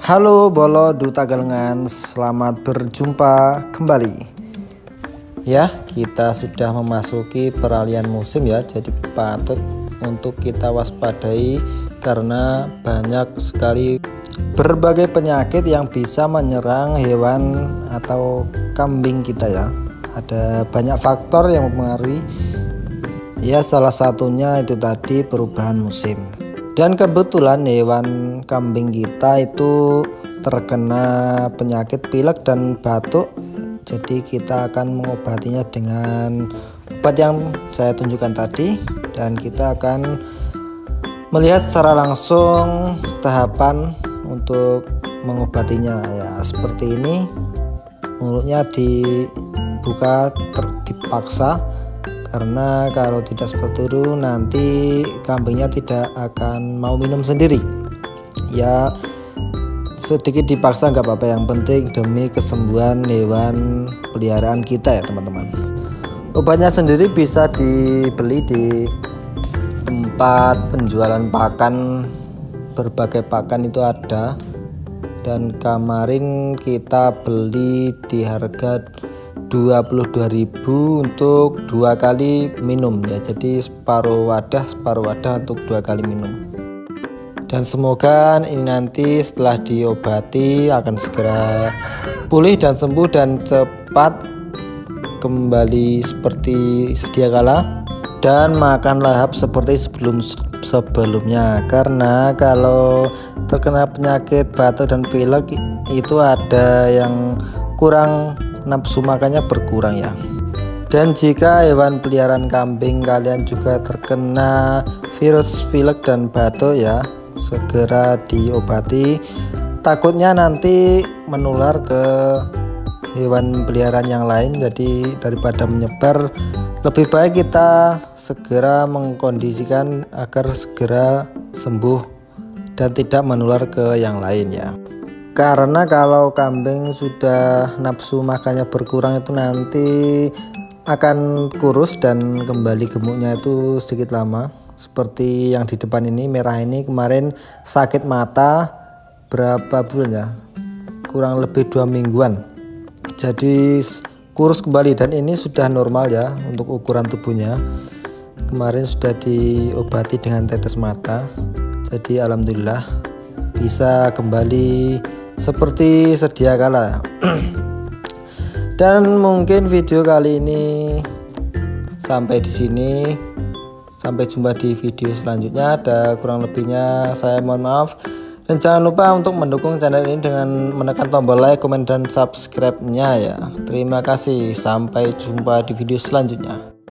Halo Bolo Duta Galengan, selamat berjumpa kembali. Ya, kita sudah memasuki peralihan musim ya, jadi patut untuk kita waspadai karena banyak sekali berbagai penyakit yang bisa menyerang hewan atau kambing kita ya. Ada banyak faktor yang mempengaruhi. Ya, salah satunya itu tadi perubahan musim. Dan kebetulan hewan kambing kita itu terkena penyakit pilek dan batuk. Jadi kita akan mengobatinya dengan obat yang saya tunjukkan tadi. Dan kita akan melihat secara langsung tahapan untuk mengobatinya ya. Seperti ini, mulutnya dibuka dipaksa. Karena kalau tidak seperti itu nanti kambingnya tidak akan mau minum sendiri ya. Sedikit dipaksa nggak apa-apa, yang penting demi kesembuhan hewan peliharaan kita ya teman-teman. Obatnya sendiri bisa dibeli di tempat penjualan pakan, berbagai pakan itu ada. Dan kemarin kita beli di harga 22.000 untuk 2 kali minum ya, jadi separuh wadah untuk 2 kali minum. Dan semoga ini nanti setelah diobati akan segera pulih dan sembuh dan cepat kembali seperti sedia kala dan makan lahap seperti sebelumnya. Karena kalau terkena penyakit batuk dan pilek itu ada yang kurang, nafsu makannya berkurang ya. Dan jika hewan peliharaan kambing kalian juga terkena virus pilek dan batuk ya, segera diobati. Takutnya nanti menular ke hewan peliharaan yang lain, jadi daripada menyebar lebih baik kita segera mengkondisikan agar segera sembuh dan tidak menular ke yang lain ya. Karena kalau kambing sudah nafsu makannya berkurang itu nanti akan kurus dan kembali gemuknya itu sedikit lama. Seperti yang di depan ini, merah ini kemarin sakit mata berapa bulan ya, kurang lebih 2 mingguan. Jadi kurus kembali dan ini sudah normal ya untuk ukuran tubuhnya. Kemarin sudah diobati dengan tetes mata, jadi alhamdulillah bisa kembali seperti sedia kala. Dan mungkin video kali ini sampai di sini. Sampai jumpa di video selanjutnya. Ada kurang lebihnya saya mohon maaf. Dan jangan lupa untuk mendukung channel ini dengan menekan tombol like, komen, dan subscribe-nya ya. Terima kasih. Sampai jumpa di video selanjutnya.